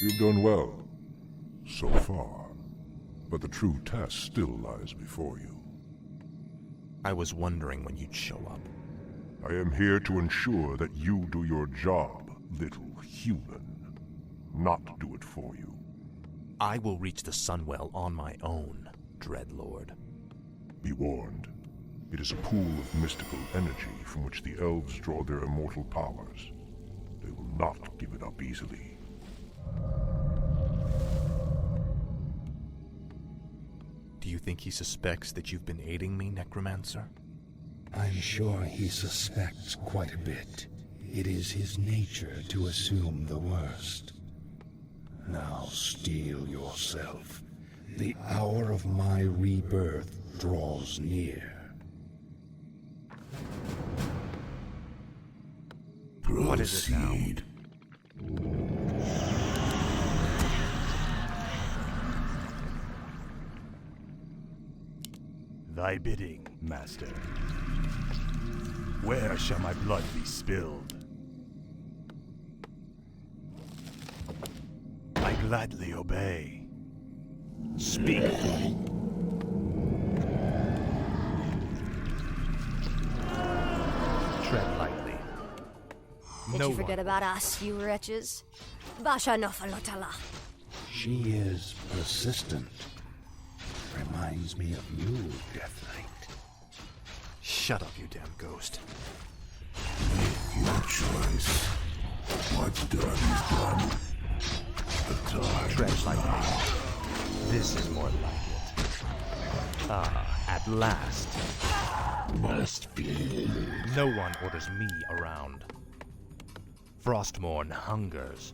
You've done well, so far. But the true test still lies before you. I was wondering when you'd show up. I am here to ensure that you do your job, little human. Not do it for you. I will reach the Sunwell on my own, Dreadlord. Be warned. It is a pool of mystical energy from which the elves draw their immortal powers. They will not give it up easily. Do you think he suspects that you've been aiding me, Necromancer? I'm sure he suspects quite a bit. It is his nature to assume the worst. Now steel yourself. The hour of my rebirth draws near. What is it now? Thy bidding, Master. Where shall my blood be spilled? I gladly obey. Speak. Tread lightly. Did you forget about us, you wretches? Basha Nofalotala. She is persistent. Reminds me of you, Death Knight. Shut up, you damn ghost. Make your choice. What's done is done. The time Tread is lightly. now. This is more like it. Ah, at last. Must be. No one orders me around. Frostmourne hungers.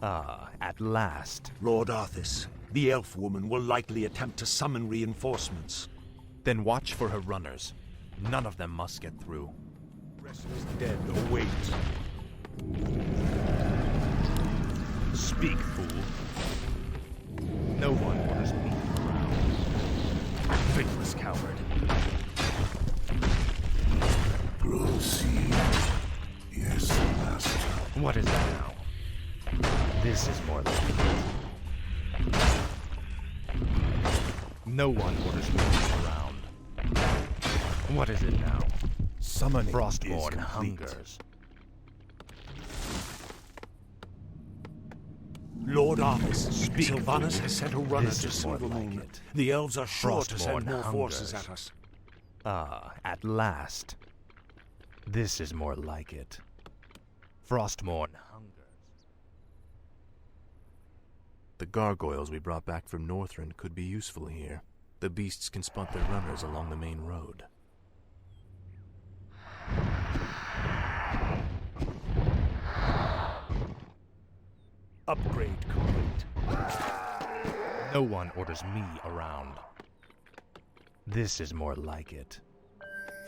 Ah, at last. Lord Arthas, the elf woman will likely attempt to summon reinforcements. Then watch for her runners. None of them must get through. Restless dead awaits. Speak, fool. No one orders me around. Faithless coward. Proceed. Yes, master. What is it now? This is more like it. No one orders me around. What is it now? Summoning Frostmourne is complete. hungers. Lord Arthas, Speak, Sylvanas fool. has sent a runner This to is more Silvermoon. like it. The elves are sure to send Frostmourne more forces hungers. at us. Ah, at last. This is more like it. Frostmourne hungers. The gargoyles we brought back from Northrend could be useful here. The beasts can spot their runners along the main road. Upgrade complete. No one orders me around. This is more like it.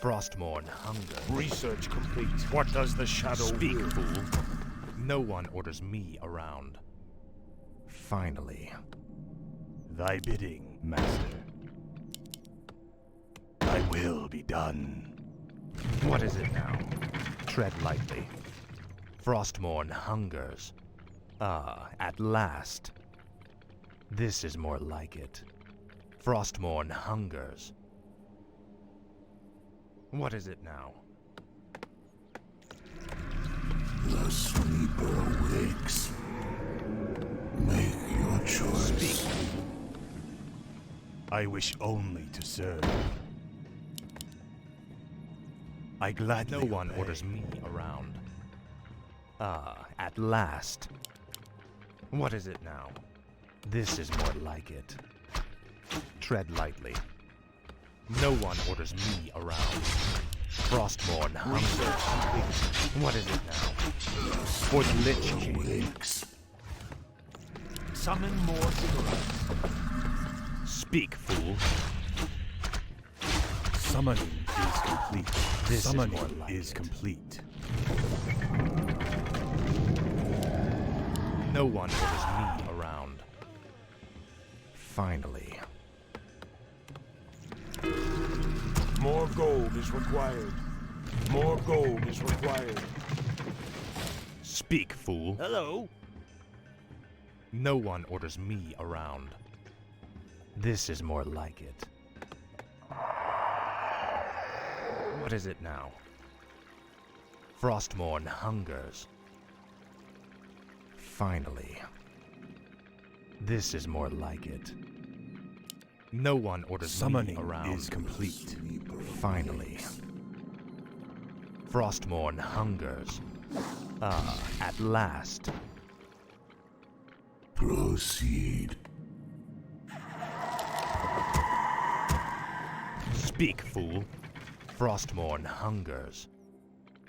Frostmourne hunger. Research complete. What does the shadow Speak, will? fool. No one orders me around. Finally. Thy bidding, Master. Thy will be done. What is it now? Tread lightly. Frostmourne hungers. Ah, at last. This is more like it. Frostmourne hungers. What is it now? The sleeper awakes. Make your choice. Speak. I wish only to serve. I gladly No one obey. orders me around. Ah, at last. What is it now? This is more like it. Tread lightly. No one orders me around. Frostmourne hunger. What is it now? For the Lich King. Awakes. Summon more cigarettes. Speak, fool. Summoning is complete. This is Summoning more like is it. complete. No one orders me around. Finally. More gold is required. More gold is required. Speak, fool. Hello. No one orders me around. This is more like it. What is it now? Frostmourne hungers. Finally. This is more like it. No one orders Summoning me around. is complete. Finally. Frostmourne hungers. Ah, at last. Proceed. Speak, fool. Frostmourne hungers.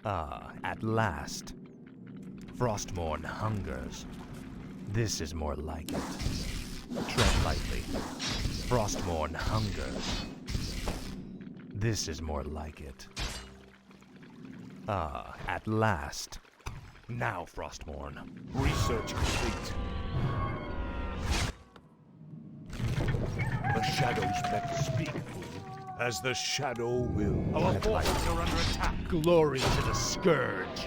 Ah, at last. Frostmourne hungers. This is more like it. Tread lightly. Frostmourne hungers. This is more like it. Ah, at last. Now, Frostmourne. Research complete. The shadows beckon. Speak, fool. As the shadow will. Our forces are under attack. Glory to the Scourge!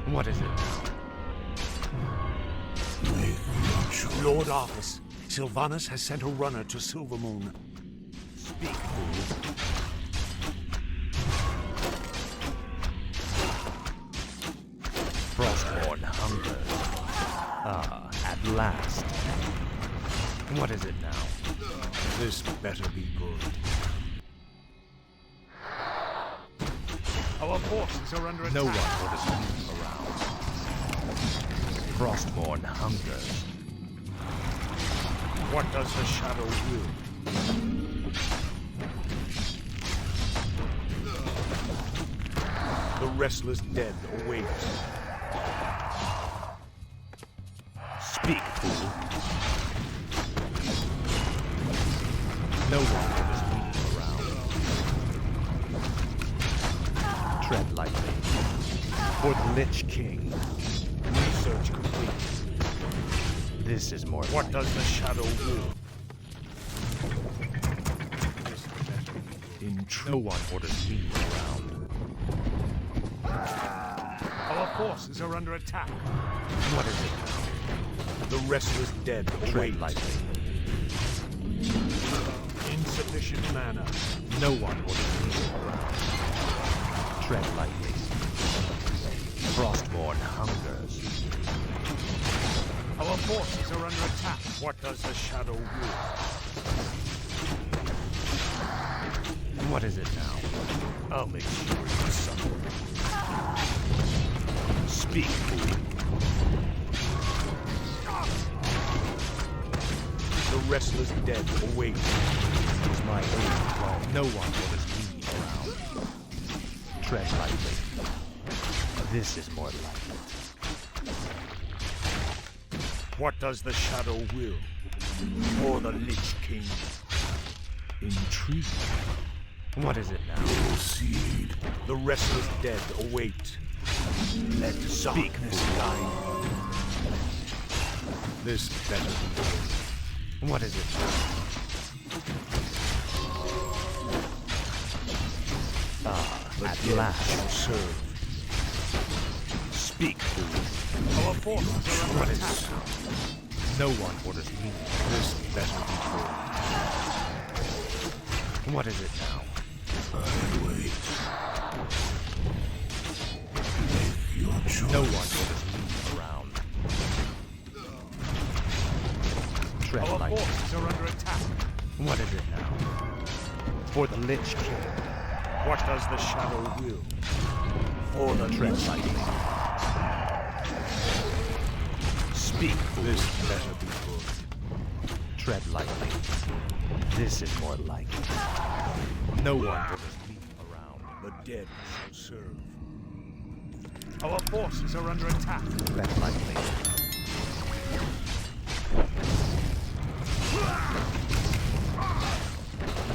What is it now? Lord Arthas, Sylvanas has sent a runner to Silvermoon. Speak, fool. Frostmourne hungers. Ah, at last. What is it now? This better be good. Our forces are under attack. No one orders me around. Frostmourne hungers. What does the shadow will? The restless dead awaits. Speak, fool. No one orders me around. Tread lightly. For the Lich King. Research complete. This is more What like does the shadow will? In No truth, one orders me around. our forces are under attack. What is it? The restless dead Tread await. lightly. Insufficient mana. No one orders me around. Tread lightly. Frostmourne hungers. Our forces are under attack. What does the shadow will? What is it now? I'll make sure you suffer. Speak, fool. The restless dead await. Is my aid long? No one orders me around. Tread lightly. This is more like it. What does the shadow will? Or the Lich King? Intrigue. What is it now? Proceed. The restless dead await. Let darkness guide. This better be. What is it now? Ah, The at dead last. shall serve. Speak, fool. Our forces are under What is attack. it now? No one orders me. This better be What is it now? Wait. Make your choice. No one orders me around. Tread good. Our lightly. forces are under attack. What is it now? For the Lich King. What does the shadow will? For the tread lightly. Speak, fool. This better be good. Tread lightly. This is more like it. No one orders me around. The dead shall serve. Our forces are under attack. Tread lightly.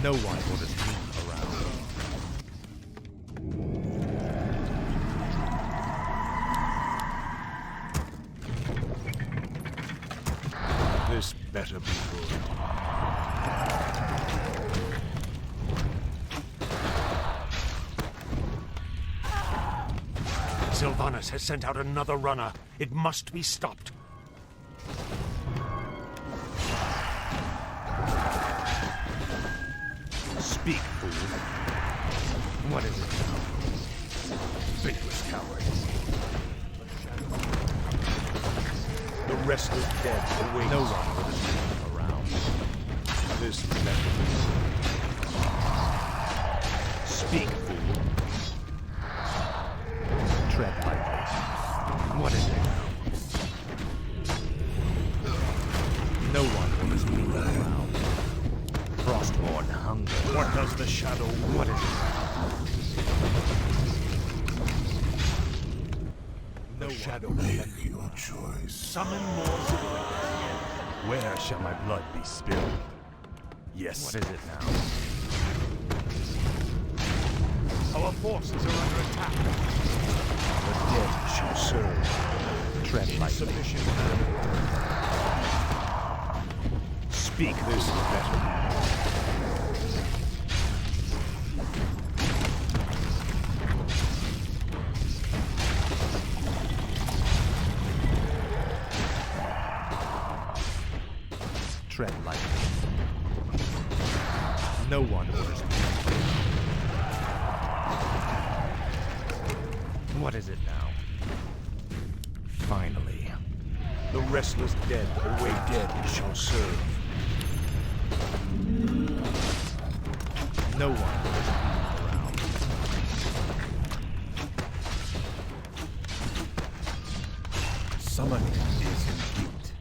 No one orders me around. This better be good. Sylvanas has sent out another runner. It must be stopped. Speak, fool. What is it now? Faithless coward. The restless dead await. No one will be around. This method. Speak, fool. Tread lightly. What is it now? No one will be around. Frostborn hunger. What does the shadow What is it? No shadow. Make your choice. Summon more Silvermoon. Where shall my blood be spilled? Yes. What is it now? Our forces are under attack. The dead shall serve. Tread lightly. Insufficient. Speak, This is better. tread lightly. No one orders me. What is it now? Finally. The restless dead away dead shall serve. No one orders me around. Summoning is complete.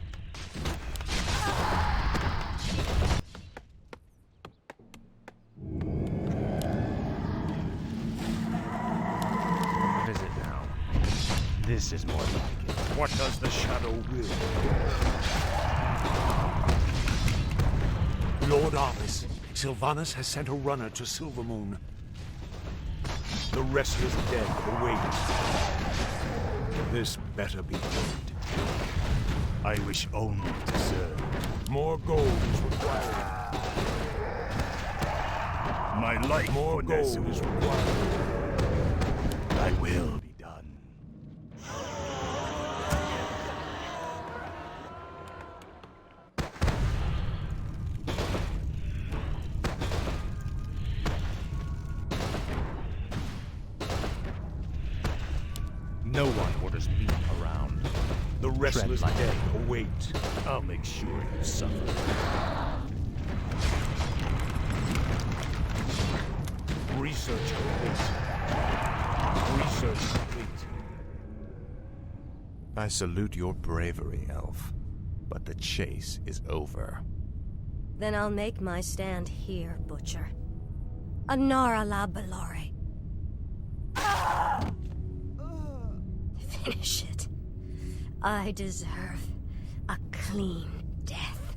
What is it now? This is more like it. What does the shadow will? Lord Arvis, Sylvanas has sent a runner to Silvermoon. The restless dead await. This better be good. I wish only to serve. More gold is required. My life More for gold Nesu. is required. Thy will be done. No one orders me around. The restless lightly. dead await. I'll make sure you suffer. Research complete. Research complete. I salute your bravery, Elf. But the chase is over. Then I'll make my stand here, Butcher. Anara la Belore. Finish it. I deserve a clean death.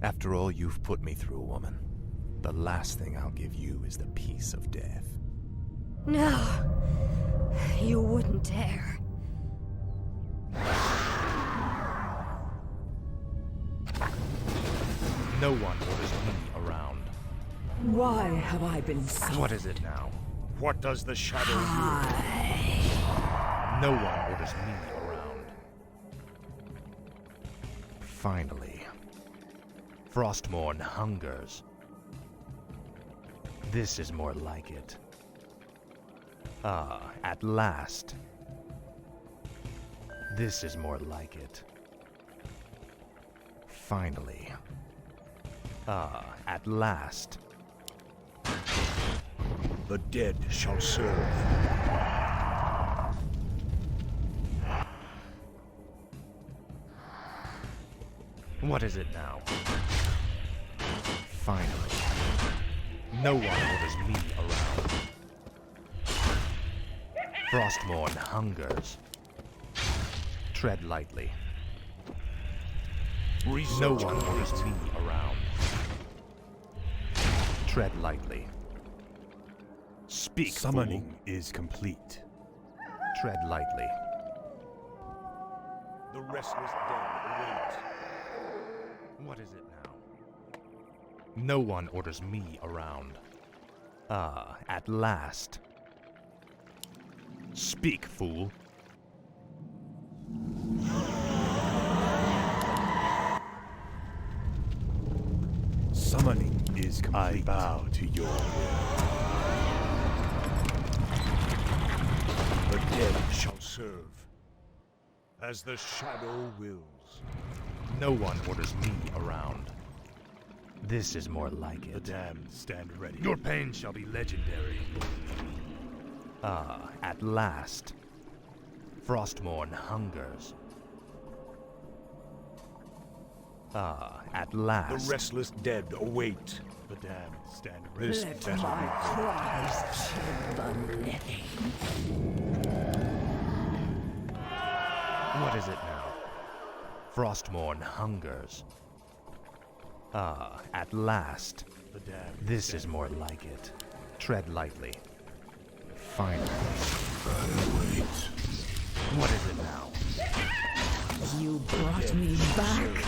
After all you've put me through, woman, the last thing I'll give you is the peace of death. No, you wouldn't dare. No one orders me around. Why have I been so What is it now? What does the shadow will? No one orders me around. Finally. Frostmourne hungers. This is more like it. Ah, at last. This is more like it. Finally. Ah, at last. The dead shall serve. What is it now? Finally. No one orders me around. Frostmourne hungers. Tread lightly. Research No one complete. orders me around. Tread lightly. Speak, Summoning is complete. fool. Tread lightly. The restless dead await. What is it now? No one orders me around. Ah, at last. Speak, fool. Summoning is complete. I bow to your will. The dead shall serve, as the shadow wills. No one orders me around. This is more like The it. damned stand ready. Your pain shall be legendary. Ah, at last. Frostmourne hungers. Ah, at last. The restless dead await. The damned stand ready. This Let better my be cries chill the living. What is it now? Frostmourne hungers. Ah, at last. The damned This is more like it. Tread lightly. Finally. What is it now? You brought me back.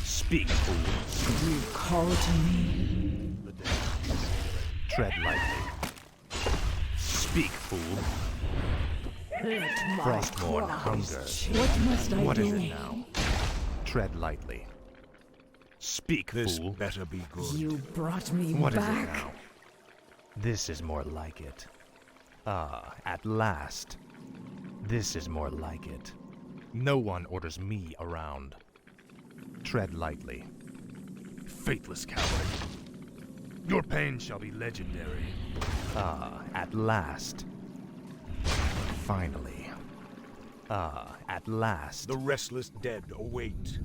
Speak, fool. You called to me. The damned Tread lightly. Speak, fool. Let my Frostmourne cries hungers. chill. What must I What do? is it now? Tread lightly. Speak, This fool. better be good. You brought me What is back. it now? This is more like it. Ah, at last. This is more like it. No one orders me around. Tread lightly. Faithless coward. Your pain shall be legendary. Ah, at last. Finally. Ah, at last. The restless dead await.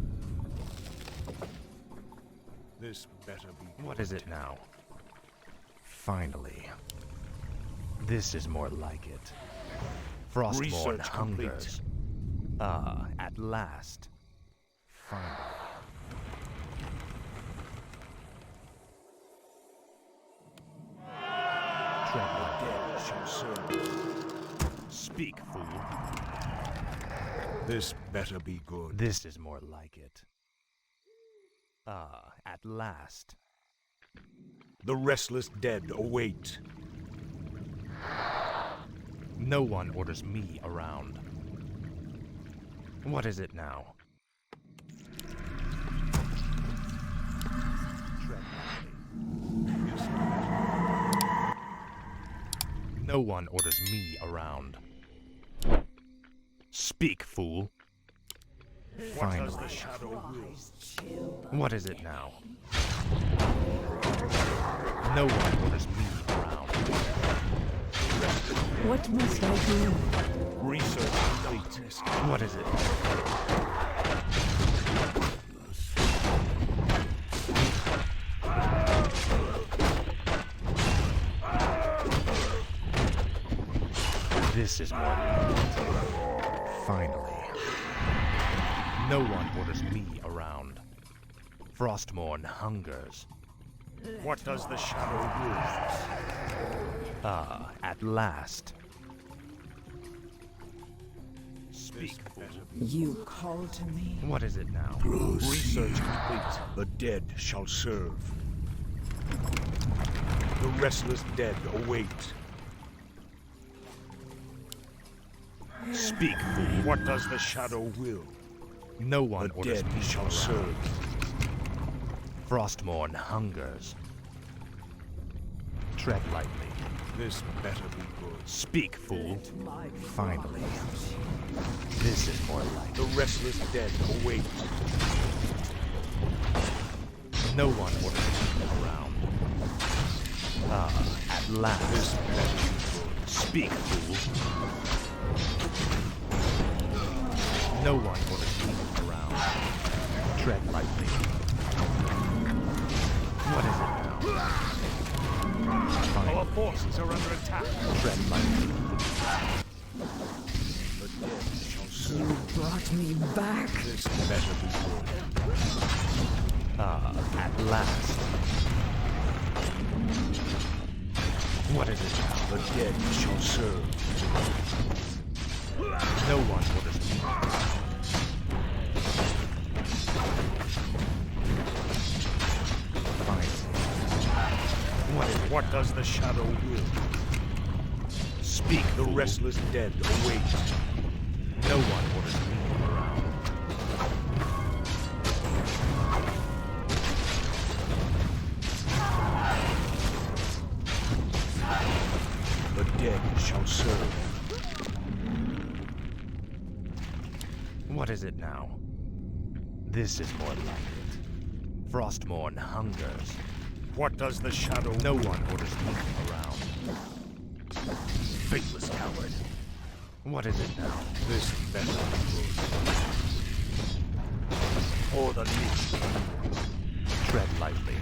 This better be good. What is it now? Finally. This is more like it. Frostmourne Research complete. hungers. Ah, at last. Finally. Tread lightly. Dead shall serve. Speak, fool. This better be good. This is more like it. Ah, at last. The restless dead await. No one orders me around. What is it now? Tread lightly. No one orders me around. Speak, fool. What does Finally. the shadow will? What is it now? No one orders me around. What must I do? Research complete. What is it? This is more like it. Finally. No one orders me around. Frostmourne hungers. What does the shadow Ah, at last. will? Speak, fool. You called to me. What is it now? Research complete. The dead shall serve. The restless dead await. Speak, fool. What does the shadow will? No one The orders dead me shall around. serve. Frostmourne hungers. Tread lightly. This better be good. Speak, fool. My Finally. This is more like The restless dead await. no one orders me around. Ah, at This last. better be good. Speak, fool. No one orders me around. Tread lightly. What is it now? Fine. Our forces are under attack. Tread lightly. The dead shall serve. You brought me back. This better be good. Ah, at last. What is it now? The dead shall serve. No one orders me. Fine. What does the shadow will? Speak, The fool. restless dead await. No one orders me around. dead shall serve. What is it now? This is more like it. Frostmourne hungers. What does the shadow No will? one orders me around. Faithless coward. What is it now? This better be good. Or the leech. Tread lightly.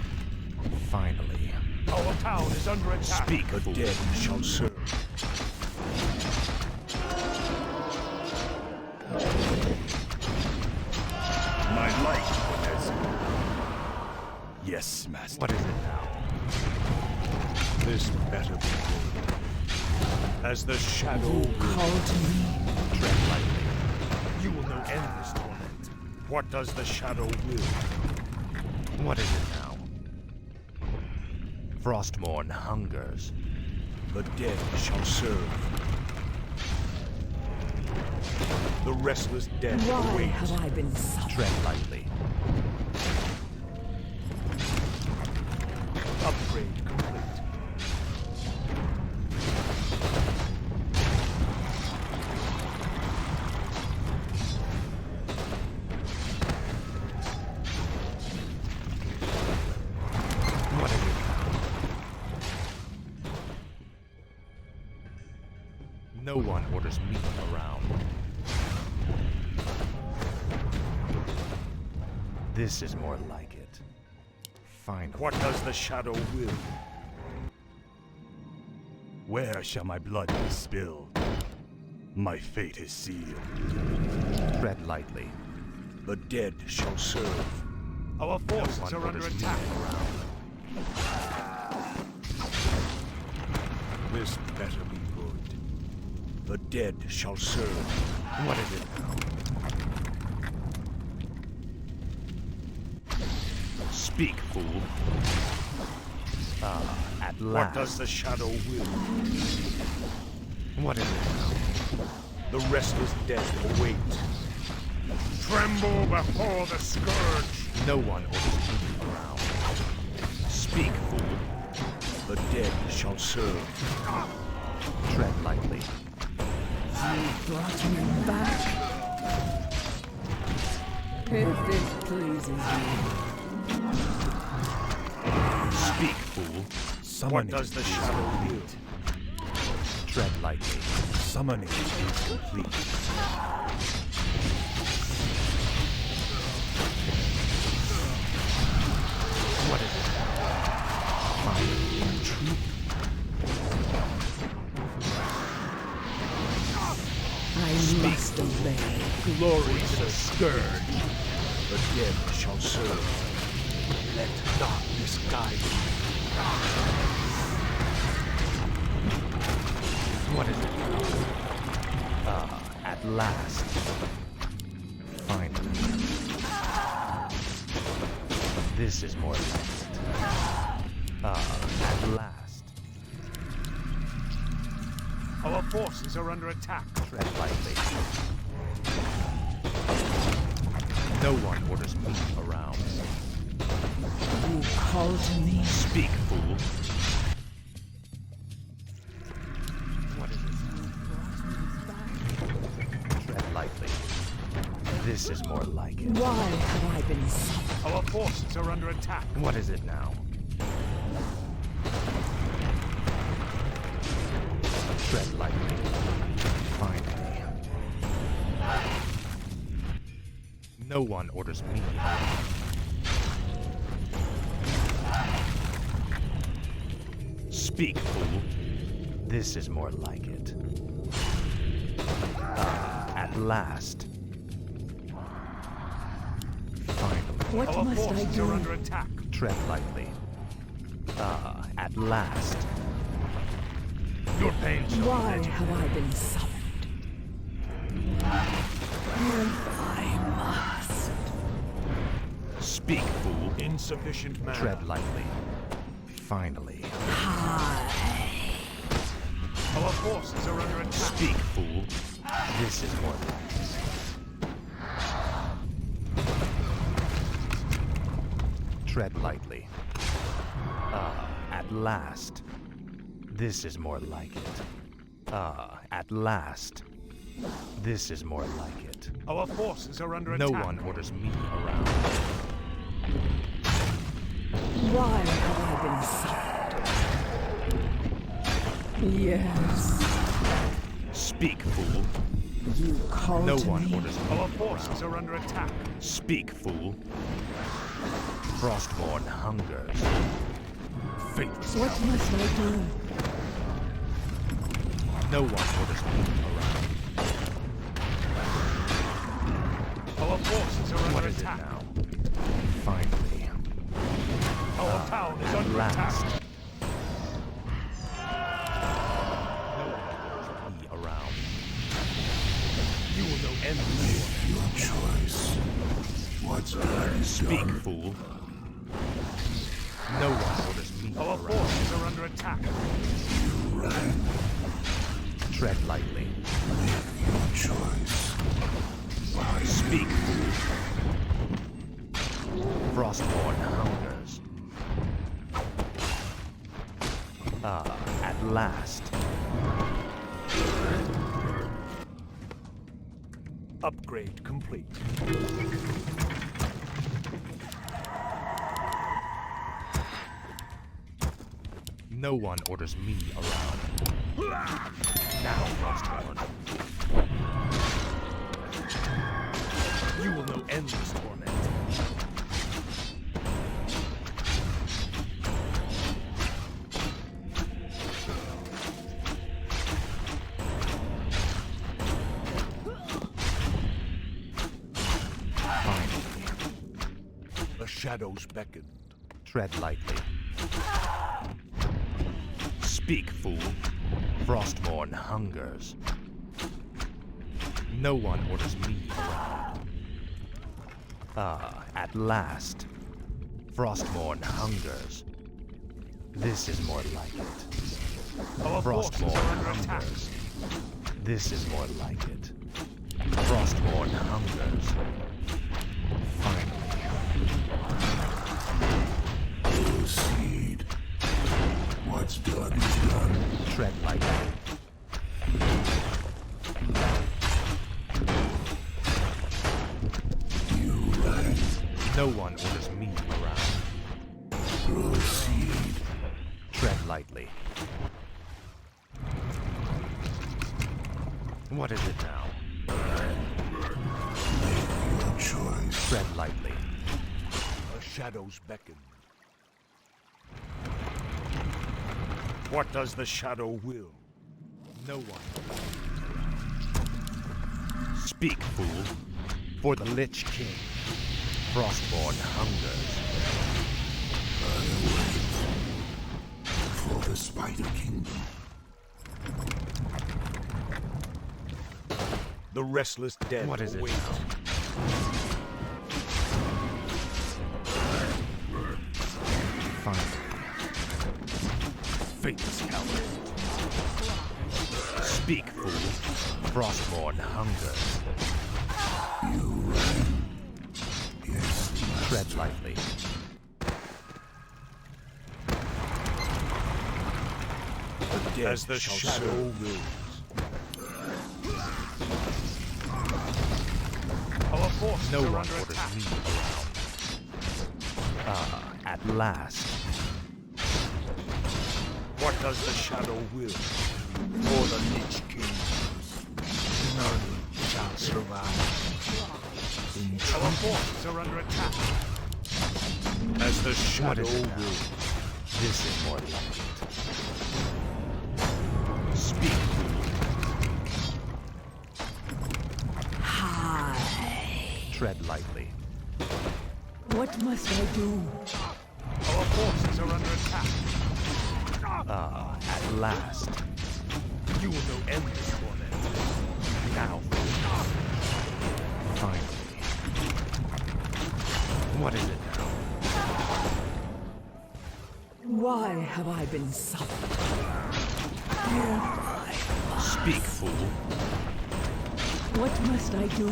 Finally. Our town is under attack. Speak, The fool. dead shall serve. My light has... Yes, master. What is it now? This better be good. As the shadow You call to me. Tread lightly. you will know endless torment. What does the shadow will? What is it now? Frostmourne hungers. The dead shall serve. The restless dead Why await. have I been summoned? Tread lightly. Upgrade complete. What is it now? No one orders me around. This is more like it. Finally. What does the shadow will? Where shall my blood be spilled? My fate is sealed. Tread lightly. The dead shall serve. Our forces One are under orders me attack. around. This better be good. The dead shall serve. What is it now? Speak, fool. Ah, at What last. does the shadow will? What is it now? The restless dead await. Tremble before the scourge. No one orders me around. Speak, fool. The dead shall serve. Tread lightly. You brought me back. If it pleases you. Speak, fool. What Summoning does the is shadow will? complete. Tread lightly. Summoning is complete. What is it? Finally. I must obey. Glory to the scourge. The dead shall serve. Let darkness guide you. What is it? Ah, at last. Finally. This is more like it. Ah, at last. Our forces are under attack. Tread lightly. No one orders me around. You call to me. Speak, fool. What is it? Tread lightly. This is more like it. Why have I been summoned? Our forces are under attack. What is it now? Tread lightly. Finally. No one orders me. Speak, fool. This is more like it. Ah, at last. Finally. What Our must I forces do? are under attack. Tread lightly. Ah, at last. Your pain shall be Why legendary. have I been summoned? I must. Speak, fool. Insufficient mana. Tread lightly. Finally. Our forces are under attack. Speak, fool. This is more like it. Tread lightly. Ah, at last. This is more like it. At last. This is more like it. Our forces are under No attack. one orders me around. Why have I been summoned? Yes, Speak, fool. you called No to one me. orders me Our around. forces are under attack. Speak, fool. Frostborn hungers. Faithless What coward. must I do? No one orders me around. Our forces are What under is it attack. now? Finally. Our town is At under last. attack. No one orders me around. You will know endless. Your choice. What's done is Speak, done. fool. No one orders me Our around. forces are under attack. Tread lightly. Your choice. Speak, fool. Frostborn hungers. At last. Upgrade complete. No one orders me around. Now, Frostborn. You will know endless torment. Finally. The shadows beckoned. Tread lightly. Speak, fool. Frostborn hungers. No one orders me around. At last. Frostborn hungers. This is more like it. Our forces Frostborn are under attack. hungers. This is more like it. Frostborn hungers. Finally. Proceed. What's done is done. Tread lightly. You right. No one orders me around. Proceed. Tread lightly. What is it now? Your choice. Tread lightly. The shadows beckoned. What does the shadow will? No one. Speak, fool. For the Lich King. Frostborn hungers. For the Spider Kingdom. The restless dead What is it await. now? Finally. Faithless coward. Speak, fool. Frostborn hungers. You right. Yes. Tread lightly. The dead As the shall shadow serve. wills. Our forces No are one under orders attack. me around. At last. What does the shadow will? For the Lich King. None shall survive. Our forces are under attack. As the What shadow is it now? wills. This is more like it. Speak, fool. Hi. Tread lightly. What must I do? Our forces are under attack. At last. You will know endless torment. Now. Finally. What is it now? Why have I been summoned? Here I am. Speak, fool. What must I do?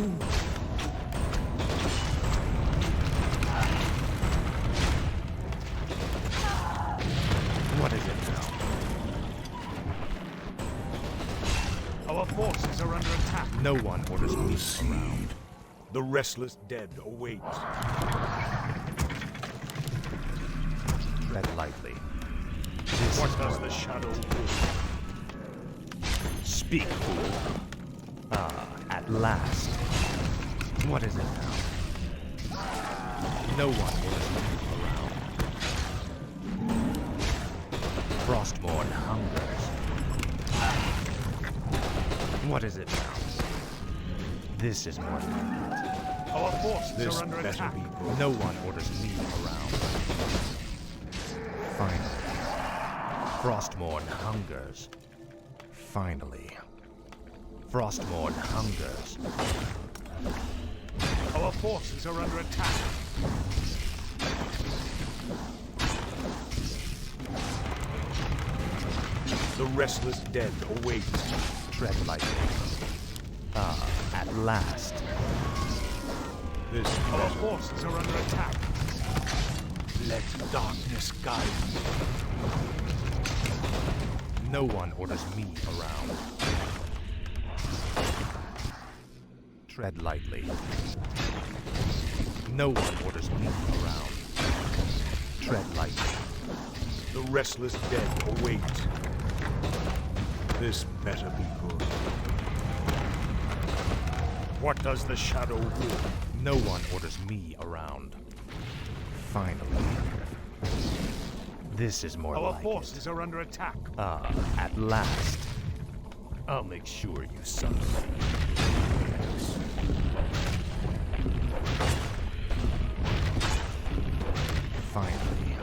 What is it now? forces are under attack. No one orders me around. The restless dead await. Tread lightly. What does the shadow will? Speak, fool. Ah, at last. What is it now? No one orders me around. Frostmourne hungers. What is it now? This is more like it. Our forces are under better attack. No one orders me around. Finally. Frostmourne hungers. Finally. Frostmourne hungers. Our forces are under attack. The restless dead await. Tread lightly. Ah, at last. Our forces are under attack. Let darkness guide you. No one orders me around. Tread lightly. No one orders me around. Tread lightly. The restless dead await. This better be good. What does the shadow will? No one orders me around. Finally. This is more Our like forces are under attack. it. Ah, at last. I'll make sure you suffer. Finally.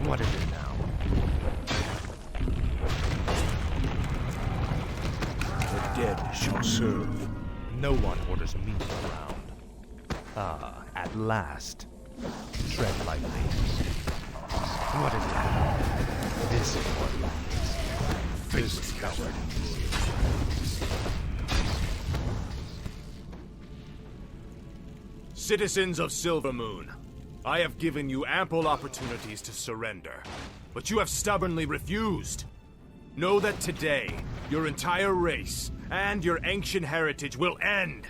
What is it now? The dead shall serve. No one orders me around. Ah, at last. Tread lightly. What is it now? This is more like it. Face coward. Citizens of Silvermoon, I have given you ample opportunities to surrender, but you have stubbornly refused. Know that today, your entire race and your ancient heritage will end.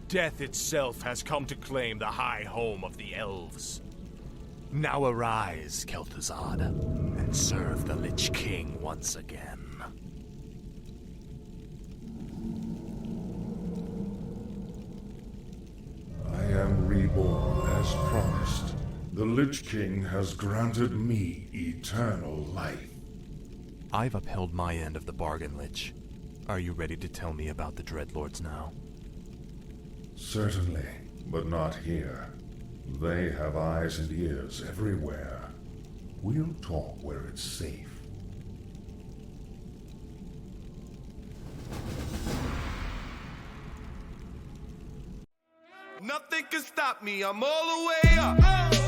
Death itself has come to claim the high home of the elves. Now arise, Kel'Thuzad, and serve the Lich King once again. I am reborn as promised. The Lich King has granted me eternal life. I've upheld my end of the bargain, Lich. Are you ready to tell me about the Dreadlords now? Certainly, but not here. They have eyes and ears everywhere. We'll talk where it's safe. Nothing can stop me, I'm all the way up.